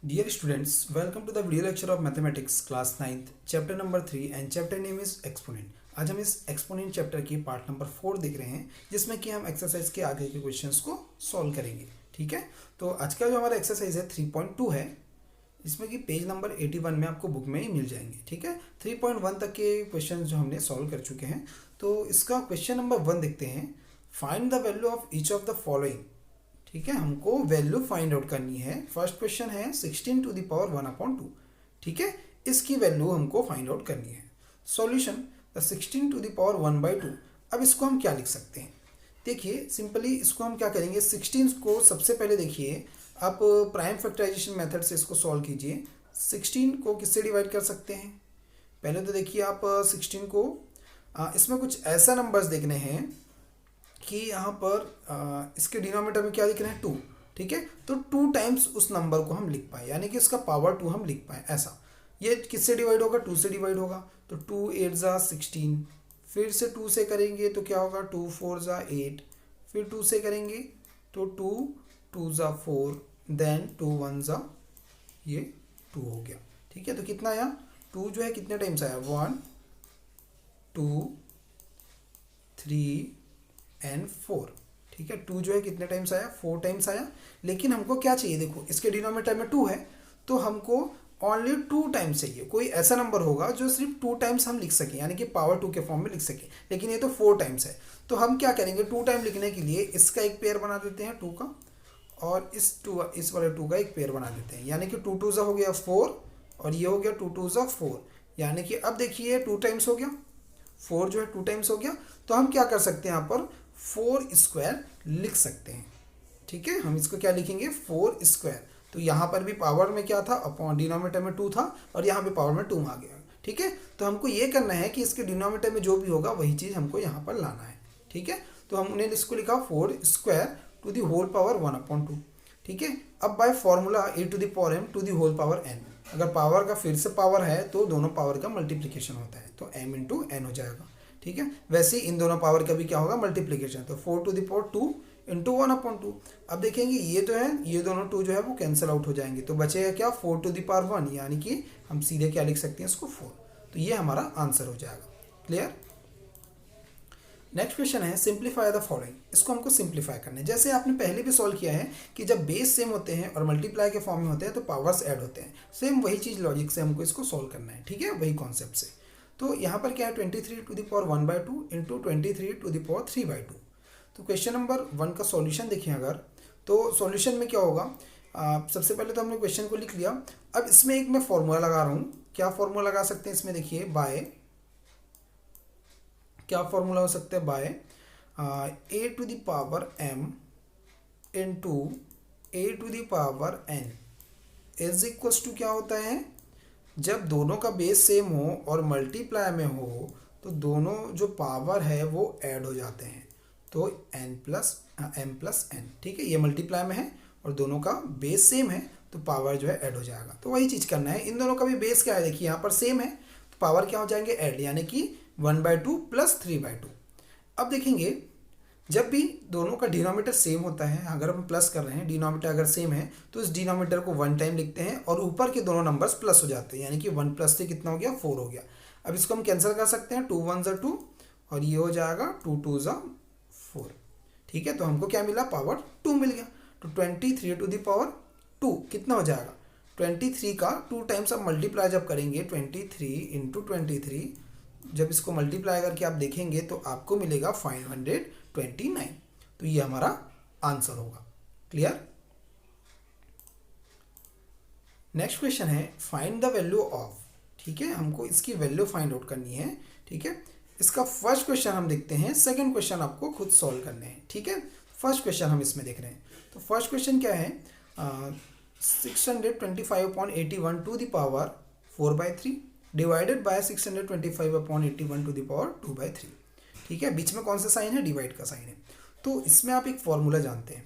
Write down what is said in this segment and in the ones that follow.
Dear students, welcome to the video lecture of Mathematics class 9th, chapter number 3 and chapter name is Exponent. आज हम इस exponent chapter की part number 4 देख रहे हैं जिसमें कि हम एक्सरसाइज के आगे के क्वेश्चंस को सॉल्व करेंगे। ठीक है, तो आज का जो हमारा एक्सरसाइज है 3.2 है, जिसमें कि पेज नंबर 81 में आपको बुक में ही मिल जाएंगे। ठीक है, 3.1 तक के क्वेश्चन जो हमने सॉल्व कर चुके हैं। तो इसका क्वेश्चन नंबर 1 देखते हैं। Find the value of each of the following. ठीक है, हमको वैल्यू फाइंड आउट करनी है। फर्स्ट क्वेश्चन है 16 टू द पावर 1/2। ठीक है, इसकी वैल्यू हमको फाइंड आउट करनी है। Solution the 16 to the power 1/2। अब इसको हम क्या लिख सकते हैं? देखिए सिंपली इसको हम क्या करेंगे, 16 को सबसे पहले देखिए आप प्राइम फैक्टराइजेशन मेथड से इसको सॉल्व कीजिए। 16 को किससे डिवाइड कर सकते हैं? पहले तो देखिए आप 16 को इसमें कुछ ऐसा नंबर्स देखने हैं कि यहाँ पर इसके डिनोमिनेटर में क्या लिख रहे हैं 2। ठीक है, तो 2 टाइम्स उस नंबर को हम लिख पाए, यानी कि उसका पावर 2 हम लिख पाए। ऐसा ये किससे डिवाइड होगा? 2 से डिवाइड होगा। तो 2 8 ज़ा 16, फिर से 2 से करेंगे तो क्या होगा? 2 4 ज़ा 8, फिर 2 से करेंगे तो 2 2 ज़ा 4, देन 2 1 ज़ा ये 2 हो गया। ठीक है, तो कितना आया? 2 जो है कितने टाइम्स आया? 1 2 3 एंड 4। ठीक है, 2 जो है कितने टाइम्स आया? 4 टाइम्स आया। लेकिन हमको क्या चाहिए? देखो इसके डिनोमिनेटर में 2 है, तो हमको ओनली 2 टाइम्स चाहिए। कोई ऐसा नंबर होगा जो सिर्फ 2 टाइम्स हम लिख सकें, यानी कि पावर 2 के फॉर्म में लिख सकें। लेकिन ये तो 4 टाइम्स है, तो हम क्या करेंगे? 2 टाइम लिखने के लिए इसका एक पेयर बना देते हैं 2 का, और इस वाले 2 का एक पेयर बना देते हैं, यानी कि 2 2 ज़ा हो गया 4, और ये हो गया 2 2 ज़ा 4। यानी कि अब देखिए 2 टाइम्स हो गया, 4 जो है 2 टाइम्स हो गया। तो हम क्या कर सकते हैं? यहाँ पर 4 स्क्वायर लिख सकते हैं। ठीक है, हम इसको क्या लिखेंगे? 4 स्क्वायर। तो यहाँ पर भी पावर में क्या था? अपॉन डिनोमिनेटर में 2 था, और यहाँ पे पावर में 2 आ गया। ठीक है, तो हमको ये करना है कि इसके डिनोमिनेटर में जो भी होगा वही चीज़ हमको यहाँ पर लाना है। ठीक है, तो हमने इसको लिखा 4 square to the whole power 1/2। ठीक है, अब by formula a to the power m to the whole power n। अगर पावर का फिर से पावर है तो दोनों पावर का मल्टीप्लिकेशन होता है, तो m इंटू एन हो जाएगा। ठीक है, वैसे इन दोनों पावर का भी क्या होगा? मल्टीप्लिकेशन। तो 4 टू द पावर 2 इंटू 1/2। अब देखेंगे ये तो है, ये दोनों 2 जो है वो कैंसिल आउट हो जाएंगे, तो बचेगा क्या? 4 टू द पावर 1, यानी कि हम सीधे क्या लिख सकते हैं इसको? 4। तो ये हमारा आंसर हो जाएगा। क्लियर? नेक्स्ट क्वेश्चन है सिंप्लीफाई द फॉलोइंग। इसको हमको सिंप्लीफाई करना है। जैसे आपने पहले भी सॉल्व किया है कि जब बेस सेम होते हैं और मल्टीप्लाई के फॉर्म में होते हैं तो पावर्स ऐड होते हैं। सेम वही चीज़ लॉजिक से हमको इसको सॉल्व करना है। ठीक है, वही कॉन्सेप्ट से। तो यहाँ पर क्या है? 23 to the power 1/2 into 23 to the power 3/2। तो क्वेश्चन नंबर 1 का सॉल्यूशन देखें अगर, तो सॉल्यूशन में क्या होगा? सबसे पहले तो हमने क्वेश्चन को लिख लिया। अब इसमें एक मैं फॉर्मूला लगा रहा हूँ। क्या फॉर्मूला लगा सकते हैं इसमें? देखिए बाय, क्या फॉर्मूला हो सकता है? By a to the power m into a to the power n is equals to क्या होता है? जब दोनों का बेस सेम हो और मल्टीप्लाई में हो तो दोनों जो पावर है वो ऐड हो जाते हैं, तो m+n। ठीक है, ये मल्टीप्लाई में है और दोनों का बेस सेम है तो पावर जो है ऐड हो जाएगा। तो वही चीज़ करना है। इन दोनों का भी बेस क्या है? देखिए यहाँ पर सेम है, तो पावर क्या हो जाएंगे? ऐड, यानी कि 1/2 प्लस 3/2। अब देखेंगे जब भी दोनों का डिनोमीटर सेम होता है, अगर हम प्लस कर रहे हैं, डिनोमीटर अगर सेम है तो इस डिनोमीटर को 1 टाइम लिखते हैं और ऊपर के दोनों नंबर्स प्लस हो जाते हैं, यानी कि 1 प्लस से कितना हो गया? 4 हो गया। अब इसको हम कैंसिल कर सकते हैं, 2 1 ज़ा 2, और ये हो जाएगा 2 2 ज़ा 4। ठीक है, तो हमको क्या मिला? पावर 2 मिल गया। तो 23 टू द पावर 2 कितना हो जाएगा? 23 का 2 टाइम्स आप मल्टीप्लाई जब करेंगे, 23 इंटू 23, जब इसको मल्टीप्लाई करके आप देखेंगे तो आपको मिलेगा 529। तो ये हमारा आंसर होगा। क्लियर? नेक्स्ट क्वेश्चन है फाइंड द वैल्यू ऑफ। ठीक है, हमको इसकी वैल्यू फाइंड आउट करनी है। ठीक है, इसका फर्स्ट क्वेश्चन हम देखते हैं, सेकंड क्वेश्चन आपको खुद सॉल्व करने हैं। ठीक है, फर्स्ट क्वेश्चन हम इसमें देख रहे हैं। तो फर्स्ट क्वेश्चन क्या है? 625/81 to the power 4/3 divided by 625/81 to the power 2/3। ठीक है, बीच में कौन सा साइन है? डिवाइड का साइन है। तो इसमें आप एक फॉर्मूला जानते हैं।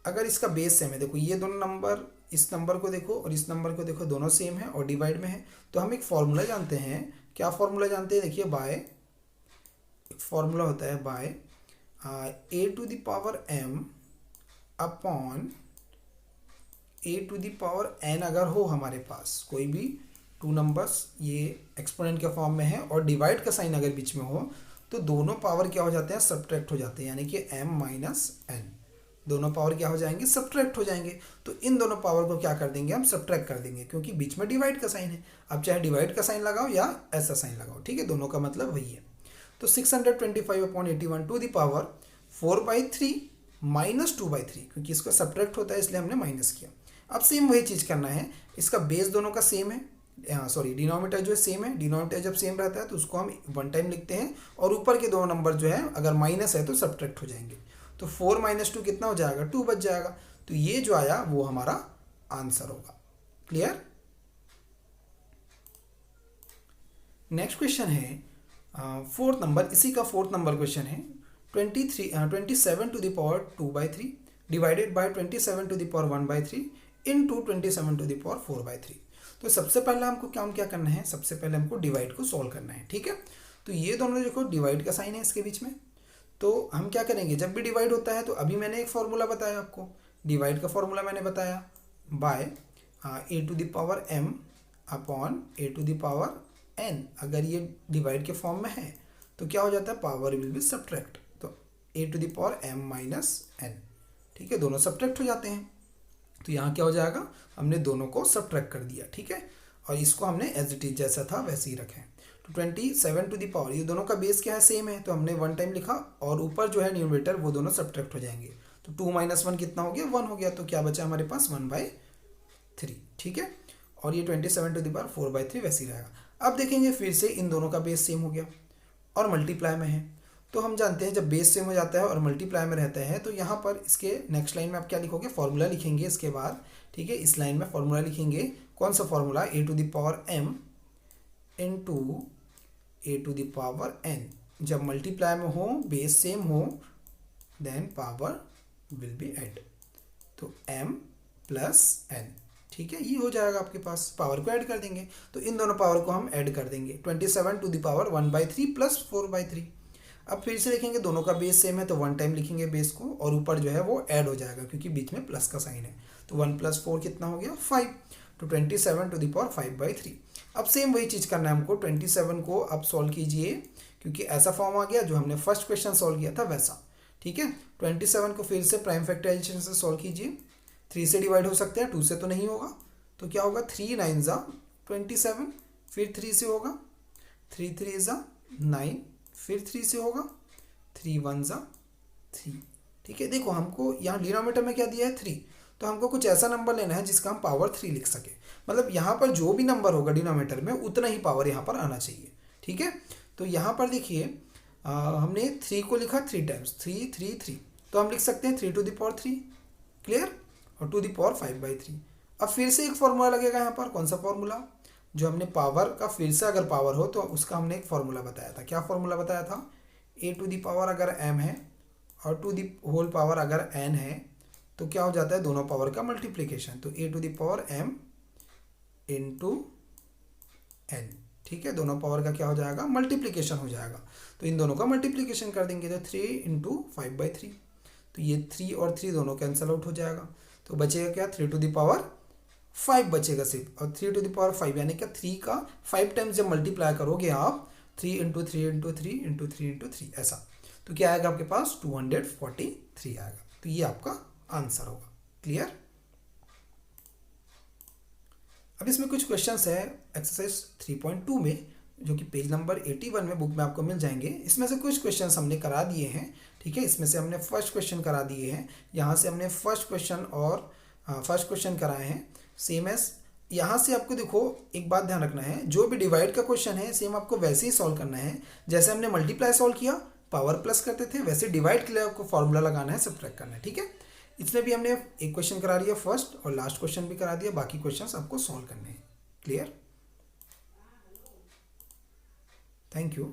अगर इसका बेस सेम है, देखो ये दोनों नंबर, इस नंबर को देखो और इस नंबर को देखो, दोनों सेम है और डिवाइड में है, तो हम एक फॉर्मूला जानते हैं। क्या फॉर्मूला जानते हैं? देखिए बाय, एक फॉर्मूला होता है by a to the power m upon a to the power n अगर हो हमारे पास कोई भी टू नंबर्स ये एक्सपोनेंट के फॉर्म में है और डिवाइड का साइन अगर बीच में हो तो दोनों पावर क्या हो जाते हैं, सब्ट्रैक्ट हो जाते हैं, यानी कि m माइनस एन दोनों पावर क्या हो जाएंगे, सब्ट्रैक्ट हो जाएंगे। तो इन दोनों पावर को क्या कर देंगे हम, सब्ट्रैक्ट कर देंगे, क्योंकि बीच में डिवाइड का साइन है। अब चाहे डिवाइड का साइन लगाओ या ऐसा साइन लगाओ, ठीक है, दोनों का मतलब वही है। तो 625/81 टू द पावर 4/3 माइनस 2/3, क्योंकि इसका सब्ट्रैक्ट होता है इसलिए हमने माइनस किया। अब सेम वही चीज़ करना है, इसका बेस दोनों का सेम है, सॉरी डिनोमिनेटर जो है सेम है। डिनोमिनेटर जब सेम रहता है तो उसको हम वन टाइम लिखते हैं और ऊपर के दो नंबर जो है अगर माइनस है तो सब्ट्रैक्ट हो जाएंगे। तो 4 - 2 कितना हो जाएगा, 2 बच जाएगा। तो ये जो आया वो हमारा आंसर होगा। क्लियर। नेक्स्ट क्वेश्चन है फोर्थ नंबर, इसी का फोर्थ नंबर क्वेश्चन है 27 to the power 2/3 divided by 27 to the power 1/3 into 27 to the power 4/3। तो सबसे पहले हमको काम क्या करना है, सबसे पहले हमको डिवाइड को सॉल्व करना है, ठीक है। तो ये दोनों देखो डिवाइड का साइन है इसके बीच में, तो हम क्या करेंगे, जब भी डिवाइड होता है तो अभी मैंने एक फॉर्मूला बताया आपको, डिवाइड का फॉर्मूला मैंने बताया by a to the power m upon a to the power n। अगर ये डिवाइड के फॉर्म में है तो क्या हो जाता है, पावर विल बी सब्ट्रैक्ट, तो A to the power m minus n, ठीक है, दोनों सब्ट्रैक्ट हो जाते हैं। तो यहाँ क्या हो जाएगा, हमने दोनों को सब्ट्रैक्ट कर दिया, ठीक है, और इसको हमने एज इट इज जैसा था वैसे ही रखें। तो 27 टू द पावर, ये दोनों का बेस क्या है, सेम है, तो हमने वन टाइम लिखा और ऊपर जो है न्यूमरेटर वो दोनों सब्ट्रैक्ट हो जाएंगे। तो 2 - 1 कितना हो गया, 1 हो गया। तो क्या बचा हमारे पास 1/3, ठीक है, और ये 27 टू द पावर 4/3 वैसे ही रहेगा। अब देखेंगे फिर से इन दोनों का बेस सेम हो गया और मल्टीप्लाई में है, तो हम जानते हैं जब बेस सेम हो जाता है और मल्टीप्लाई में रहता है तो यहाँ पर इसके नेक्स्ट लाइन में आप क्या लिखोगे, फॉर्मूला लिखेंगे इसके बाद, ठीक है, इस लाइन में फॉर्मूला लिखेंगे। कौन सा formula, a to the power m into a to the power n। जब मल्टीप्लाई में हो, बेस सेम हो, then power will be add, तो m प्लस n, ठीक है, ये हो जाएगा आपके पास, पावर को ऐड कर देंगे। तो इन दोनों पावर को हम ऐड कर देंगे, 27 टू द पावर 1/3 प्लस 4/3। अब फिर से देखेंगे दोनों का बेस सेम है तो वन टाइम लिखेंगे बेस को और ऊपर जो है वो ऐड हो जाएगा क्योंकि बीच में प्लस का साइन है। तो 1 + 4 कितना हो गया, 5। तो 27 टू द पावर 5/3। अब सेम वही चीज़ करना है हमको, 27 को अब सॉल्व कीजिए क्योंकि ऐसा फॉर्म आ गया जो हमने फर्स्ट क्वेश्चन सॉल्व किया था वैसा, ठीक है। 27 को फिर से प्राइम फैक्टराइजेशन से सॉल्व कीजिए, 3 से डिवाइड हो सकते हैं, 2 से तो नहीं होगा। तो क्या होगा, 3 9 = 27, फिर 3 से होगा, 3 3 = 9, फिर 3 से होगा, 3 1 = 3, ठीक है। देखो हमको यहाँ डिनोमिनेटर में क्या दिया है, 3, तो हमको कुछ ऐसा नंबर लेना है जिसका हम पावर 3 लिख सके, मतलब यहाँ पर जो भी नंबर होगा डिनोमिनेटर में उतना ही पावर यहाँ पर आना चाहिए, ठीक है। तो यहाँ पर देखिए हमने 3 को लिखा 3 टाइम्स, 3 3 3, तो हम लिख सकते हैं 3 टू द पावर 3, क्लियर, और टू द पावर 5/3। अब फिर से एक फॉर्मूला लगेगा यहाँ पर, कौन सा फॉर्मूला, जो हमने पावर का फिर से अगर पावर हो तो उसका हमने एक फॉर्मूला बताया था। क्या फॉर्मूला बताया था, ए टू द पावर अगर m है और टू द होल पावर अगर n है तो क्या हो जाता है, दोनों पावर का मल्टीप्लिकेशन। तो A to the power m into n, ठीक है, दोनों पावर का क्या हो जाएगा, मल्टीप्लिकेशन हो जाएगा। तो इन दोनों का मल्टीप्लिकेशन कर देंगे तो 3 × 5/3, तो ये 3 और 3 दोनों कैंसिल आउट हो जाएगा। तो बचेगा क्या, 3 टू द पावर 5 बचेगा सिर्फ, और 3 टू द पावर 5 यानी कि 3 का 5 टाइम्स जब मल्टीप्लाई करोगे आप 3 × 3 × 3 × 3 × 3 ऐसा, तो क्या आएगा आपके पास 243 आएगा। तो ये आपका आंसर होगा। क्लियर। अब इसमें कुछ क्वेश्चंस है एक्सरसाइज 3.2 में जो कि पेज नंबर 81 में बुक में आपको मिल जाएंगे। इसमें से कुछ क्वेश्चंस हमने करा दिए हैं, ठीक है। इसमें से हमने फर्स्ट क्वेश्चन करा दिए हैं, यहाँ से हमने फर्स्ट क्वेश्चन कराए हैं सेम एस। यहाँ से आपको देखो एक बात ध्यान रखना है, जो भी डिवाइड का क्वेश्चन है सेम आपको वैसे ही सॉल्व करना है जैसे हमने मल्टीप्लाई सॉल्व किया, पावर प्लस करते थे, वैसे डिवाइड के लिए आपको फॉर्मूला लगाना है, सब्ट्रैक्ट करना है, ठीक है। इसमें भी हमने एक क्वेश्चन करा दिया फर्स्ट और लास्ट क्वेश्चन भी करा दिया, बाकी क्वेश्चंस आपको सॉल्व करने हैं। Clear, thank you.